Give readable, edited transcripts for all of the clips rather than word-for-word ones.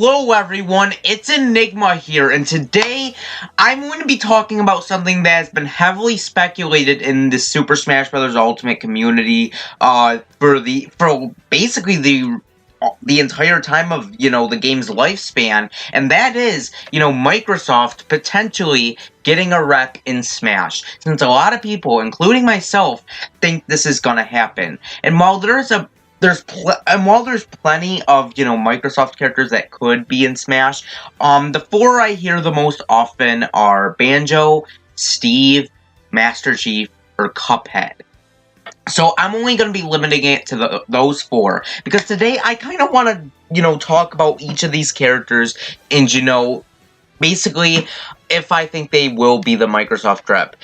Hello everyone, it's Enigma here, and today I'm going to be talking about something that has been heavily speculated in the Super Smash Bros. Ultimate community, for basically the entire time of, the game's lifespan, and that is, Microsoft potentially getting a rep in Smash, since a lot of people, including myself, think this is gonna happen. And while there's plenty of, Microsoft characters that could be in Smash, the four I hear the most often are Banjo, Steve, Master Chief, or Cuphead. So I'm only going to be limiting it to those four, because today I kind of want to, talk about each of these characters and, basically, if I think they will be the Microsoft rep.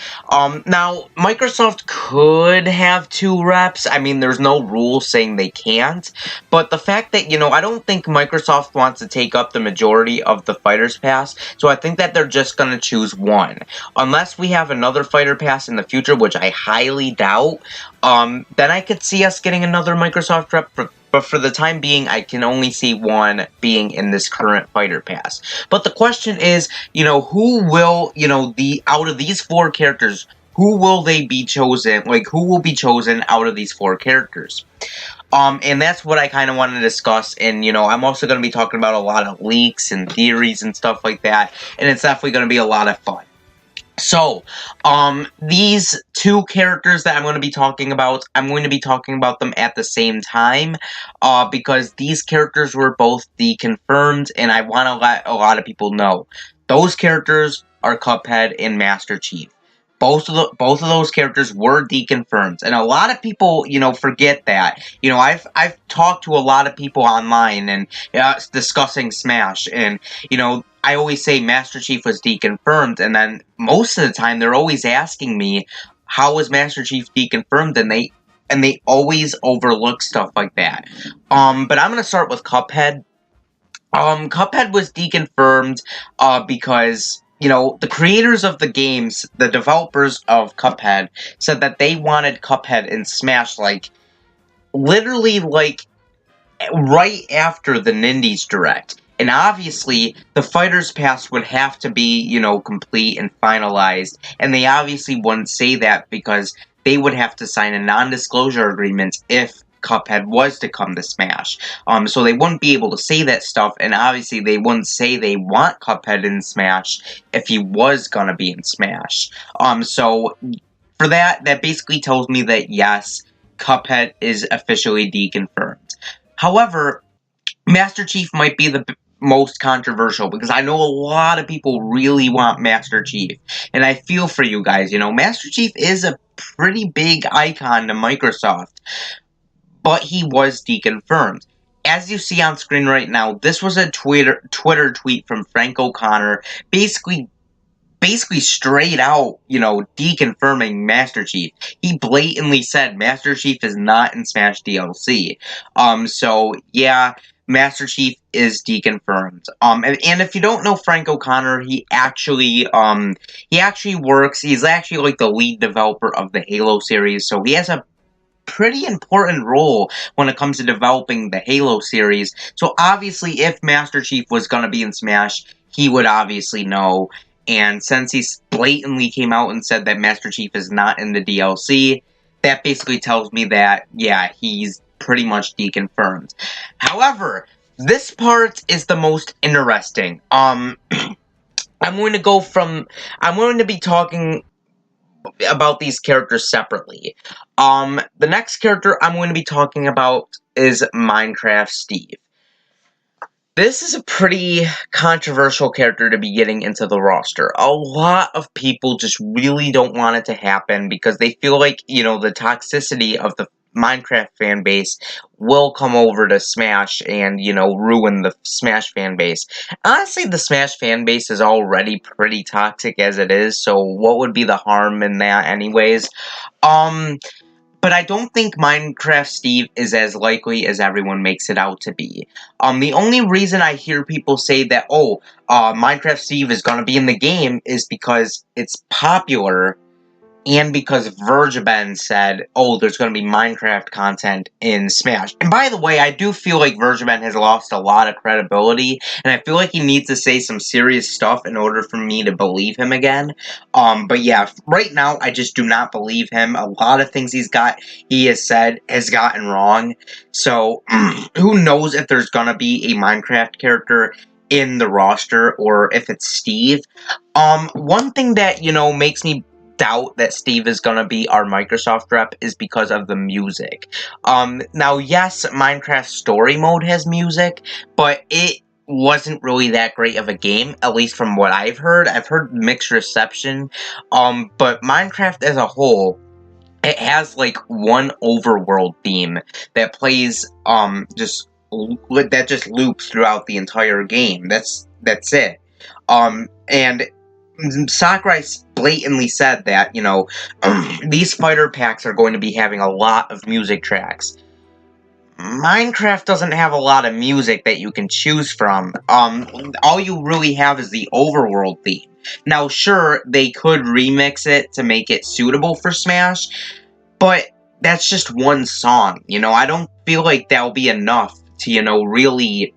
Now, Microsoft could have two reps. I mean, there's no rule saying they can't. But the fact that, I don't think Microsoft wants to take up the majority of the Fighters Pass, so I think that they're just going to choose one. Unless we have another Fighter Pass in the future, which I highly doubt, then I could see us getting another Microsoft rep but for the time being, I can only see one being in this current Fighter Pass. But the question is, who will, out of these four characters, who will they be chosen? Like, who will be chosen out of these four characters? And that's what I kind of want to discuss, and, I'm also going to be talking about a lot of leaks and theories and stuff like that, and it's definitely going to be a lot of fun. So, these two characters that I'm going to be talking about, I'm going to be talking about them at the same time, because these characters were both deconfirmed, and I want to let a lot of people know. Those characters are Cuphead and Master Chief. Both of those characters were deconfirmed, and a lot of people, forget that. I've talked to a lot of people online and discussing Smash, and I always say Master Chief was deconfirmed, and then most of the time they're always asking me, how was Master Chief deconfirmed, and they always overlook stuff like that. But I'm gonna start with Cuphead. Cuphead was deconfirmed, because, the creators of the games, the developers of Cuphead, said that they wanted Cuphead in Smash, literally, right after the Nindies Direct. And obviously, the Fighter's Pass would have to be, complete and finalized. And they obviously wouldn't say that because they would have to sign a non-disclosure agreement if Cuphead was to come to Smash. So they wouldn't be able to say that stuff, and obviously they wouldn't say they want Cuphead in Smash if he was gonna be in Smash. So for that basically tells me that yes, Cuphead is officially deconfirmed. However, Master Chief might be the most controversial, because I know a lot of people really want Master Chief, and I feel for you guys. Master Chief is a pretty big icon to Microsoft, but he was deconfirmed. As you see on screen right now, this was a Twitter tweet from Frank O'Connor, basically straight out, deconfirming Master Chief. He blatantly said Master Chief is not in Smash DLC. So yeah, Master Chief is deconfirmed. And if you don't know Frank O'Connor, he actually works, he's actually like the lead developer of the Halo series, so he has a pretty important role when it comes to developing the Halo series. So obviously, if Master Chief was gonna be in Smash, he would obviously know. And since he blatantly came out and said that Master Chief is not in the DLC, that basically tells me that, yeah, he's pretty much deconfirmed. However, this part is the most interesting. I'm going to be talking about these characters separately. The next character I'm going to be talking about is Minecraft Steve. This is a pretty controversial character to be getting into the roster. A lot of people just really don't want it to happen because they feel like, the toxicity of the Minecraft fan base will come over to Smash and, ruin the Smash fan base. Honestly, the Smash fan base is already pretty toxic as it is, so what would be the harm in that anyways? But I don't think Minecraft Steve is as likely as everyone makes it out to be. The only reason I hear people say that, Minecraft Steve is gonna be in the game is because it's popular, and because Vergeben said, oh, there's going to be Minecraft content in Smash. And by the way, I do feel like Vergeben has lost a lot of credibility, and I feel like he needs to say some serious stuff in order for me to believe him again. But yeah, right now, I just do not believe him. A lot of things he has said, has gotten wrong. So, who knows if there's going to be a Minecraft character in the roster, or if it's Steve. One thing that, makes me doubt that Steve is gonna be our Microsoft rep is because of the music. Now, yes, Minecraft Story Mode has music, but it wasn't really that great of a game, at least from what I've heard. I've heard mixed reception, but Minecraft as a whole, it has, like, one overworld theme that plays, that just loops throughout the entire game. That's it. And Sakurai blatantly said that, these fighter packs are going to be having a lot of music tracks. Minecraft doesn't have a lot of music that you can choose from. All you really have is the overworld theme. Now, sure, they could remix it to make it suitable for Smash, but that's just one song, I don't feel like that'll be enough to, really,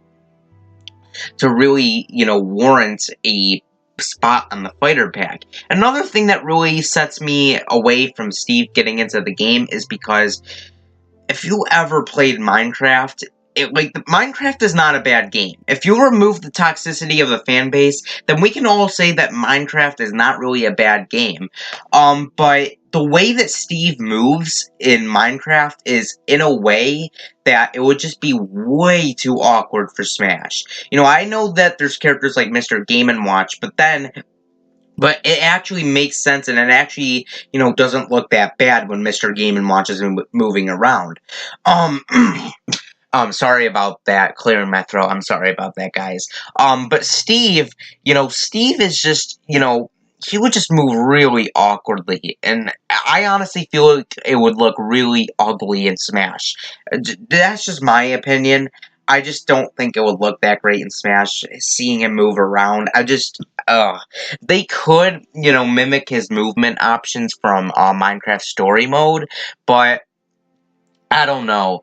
warrant a spot on the fighter pack. Another thing that really sets me away from Steve getting into the game is because if you ever played Minecraft, Minecraft is not a bad game. If you remove the toxicity of the fan base, then we can all say that Minecraft is not really a bad game. But the way that Steve moves in Minecraft is in a way that it would just be way too awkward for Smash. I know that there's characters like Mr. Game & Watch, but it actually makes sense, and it actually, doesn't look that bad when Mr. Game & Watch is moving around. Sorry about that, Clear Metro. I'm sorry about that, guys. But Steve, Steve is just, he would just move really awkwardly, and I honestly feel like it would look really ugly in Smash. That's just my opinion. I just don't think it would look that great in Smash, seeing him move around. They could, mimic his movement options from Minecraft Story Mode, but I don't know.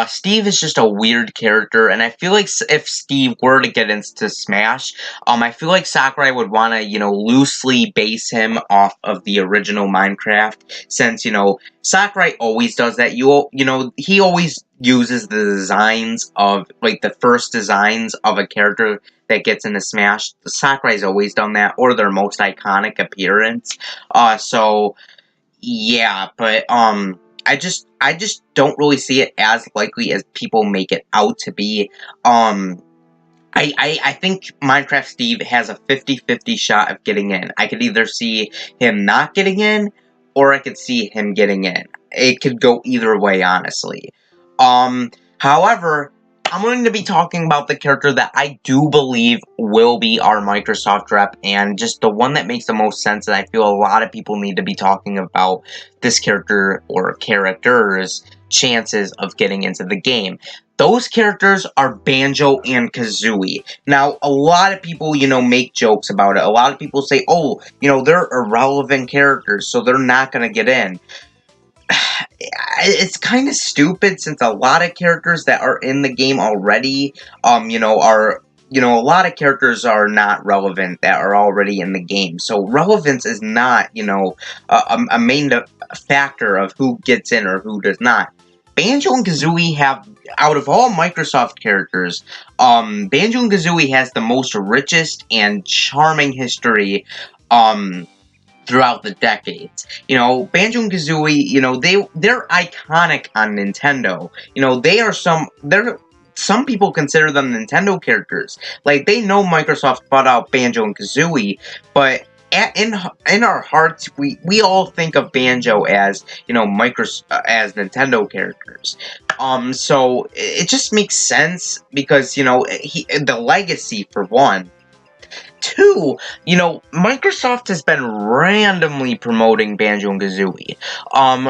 Steve is just a weird character, and I feel like if Steve were to get into Smash, I feel like Sakurai would want to, loosely base him off of the original Minecraft, since, Sakurai always does that. He always uses the designs of, like, the first designs of a character that gets into Smash. Sakurai's always done that, or their most iconic appearance. So, yeah, but, I just don't really see it as likely as people make it out to be. I think Minecraft Steve has a 50-50 shot of getting in. I could either see him not getting in, or I could see him getting in. It could go either way, honestly. However, I'm going to be talking about the character that I do believe will be our Microsoft rep, and just the one that makes the most sense, and I feel a lot of people need to be talking about this character, or characters' chances of getting into the game. Those characters are Banjo and Kazooie. Now, a lot of people, make jokes about it. A lot of people say, oh, they're irrelevant characters, so they're not going to get in. It's kind of stupid, since a lot of characters that are in the game already, a lot of characters are not relevant that are already in the game. So relevance is not, a main factor of who gets in or who does not. Banjo and Kazooie have, out of all Microsoft characters, Banjo and Kazooie has the most richest and charming history, throughout the decades. Banjo and Kazooie, they're iconic on Nintendo. Some people consider them Nintendo characters. Like, they know Microsoft bought out Banjo and Kazooie, but in our hearts, we all think of Banjo as, as Nintendo characters. So it just makes sense because, the legacy, for one. Two, Microsoft has been randomly promoting Banjo and Kazooie.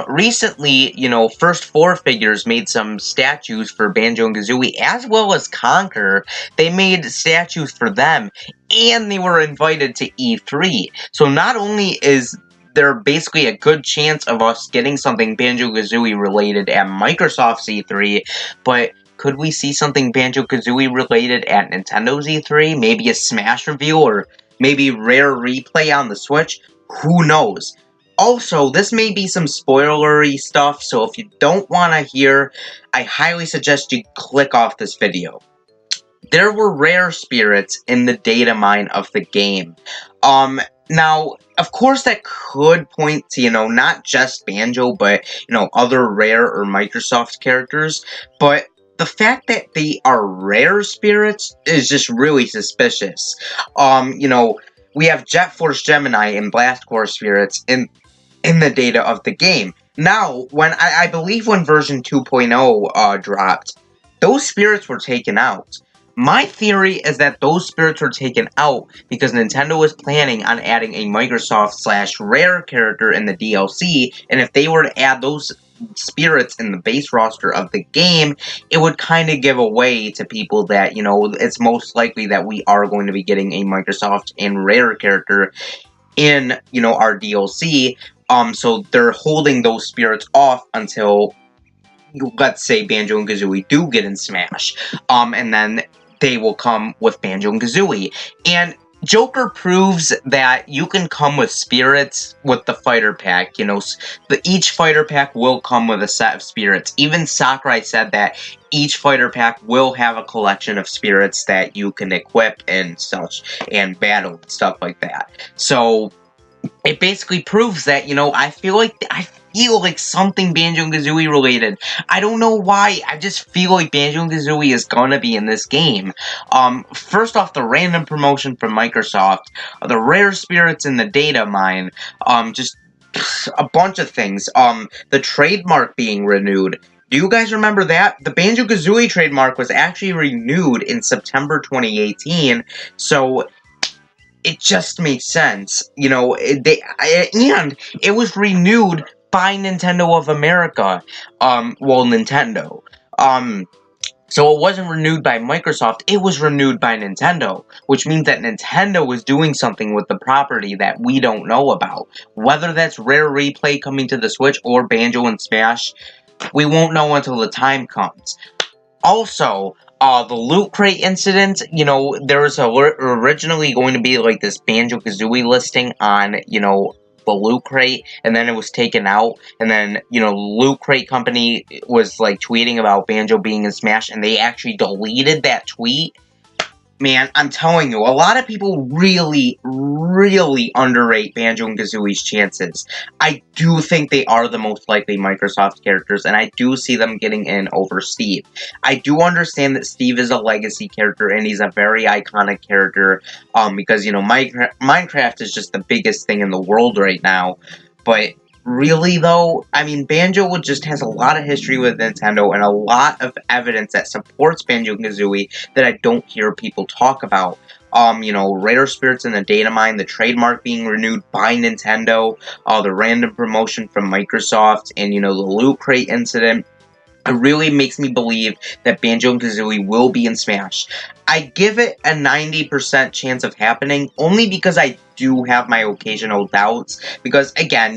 Recently, First Four Figures made some statues for Banjo and Kazooie, as well as Conquer. They made statues for them, and they were invited to E3. So not only is there's basically a good chance of us getting something Banjo Kazooie related at Microsoft's E3, but could we see something Banjo Kazooie related at Nintendo's E3? Maybe a Smash reveal, or maybe Rare Replay on the Switch? Who knows? Also, this may be some spoilery stuff, so if you don't want to hear, I highly suggest you click off this video. There were rare spirits in the data mine of the game. Now, of course, that could point to, not just Banjo, but, other Rare or Microsoft characters, but the fact that they are rare spirits is just really suspicious. We have Jet Force Gemini and Blast Core spirits in the data of the game. Now, when I believe when version 2.0 dropped, those spirits were taken out. My theory is that those spirits were taken out because Nintendo was planning on adding a Microsoft/Rare character in the DLC, and if they were to add those spirits in the base roster of the game, it would kind of give away to people that, it's most likely that we are going to be getting a Microsoft and Rare character in, our DLC. So they're holding those spirits off until, let's say, Banjo and Kazooie do get in Smash. And then they will come with Banjo and Kazooie. And Joker proves that you can come with spirits with the fighter pack. Each fighter pack will come with a set of spirits. Even Sakurai said that each fighter pack will have a collection of spirits that you can equip and such, and battle and stuff like that. So it basically proves that, I feel like something Banjo and Kazooie related. I don't know why, I just feel like Banjo and Kazooie is gonna be in this game. First off, the random promotion from Microsoft, the rare spirits in the data mine, just a bunch of things. The trademark being renewed. Do you guys remember that? The Banjo Kazooie trademark was actually renewed in September 2018, so it just makes sense, and it was renewed by Nintendo of America, Nintendo, so it wasn't renewed by Microsoft, it was renewed by Nintendo, which means that Nintendo was doing something with the property that we don't know about. Whether that's Rare Replay coming to the Switch or Banjo and Smash, we won't know until the time comes. Also, the Loot Crate incident, there was originally going to be, like, this Banjo-Kazooie listing on, the Loot Crate, and then it was taken out, and then, Loot Crate company was, like, tweeting about Banjo being in Smash, and they actually deleted that tweet. Man, I'm telling you, a lot of people really, really underrate Banjo and Kazooie's chances. I do think they are the most likely Microsoft characters, and I do see them getting in over Steve. I do understand that Steve is a legacy character, and he's a very iconic character, because, Minecraft is just the biggest thing in the world right now, but really, though, I mean, Banjo just has a lot of history with Nintendo and a lot of evidence that supports Banjo-Kazooie that I don't hear people talk about. Rare spirits in the data mine, the trademark being renewed by Nintendo, the random promotion from Microsoft, and, the Loot Crate incident. It really makes me believe that Banjo and Kazooie will be in Smash. I give it a 90% chance of happening, only because I do have my occasional doubts. Because, again,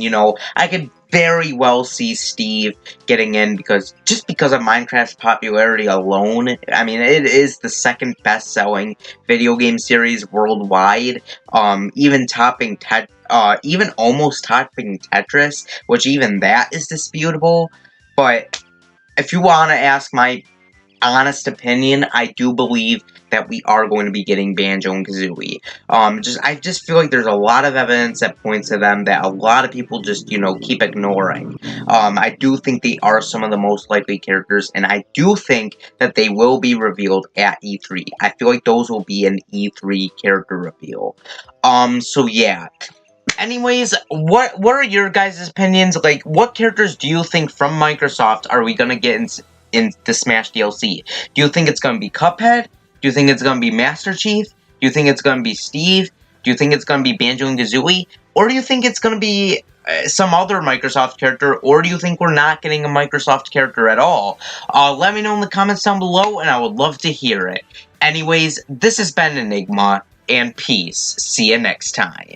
I could very well see Steve getting in just because of Minecraft's popularity alone. I mean, it is the second best-selling video game series worldwide, even almost topping Tetris, which even that is disputable. But if you want to ask my honest opinion, I do believe that we are going to be getting Banjo and Kazooie. I just feel like there's a lot of evidence that points to them that a lot of people just, keep ignoring. I do think they are some of the most likely characters, and I do think that they will be revealed at E3. I feel like those will be an E3 character reveal. So yeah. Anyways, what are your guys' opinions? Like, what characters do you think from Microsoft are we gonna get in the Smash DLC? Do you think it's gonna be Cuphead? Do you think it's gonna be Master Chief? Do you think it's gonna be Steve? Do you think it's gonna be Banjo and Kazooie? Or do you think it's gonna be some other Microsoft character? Or do you think we're not getting a Microsoft character at all? Let me know in the comments down below, and I would love to hear it. Anyways, this has been Enigma, and peace. See you next time.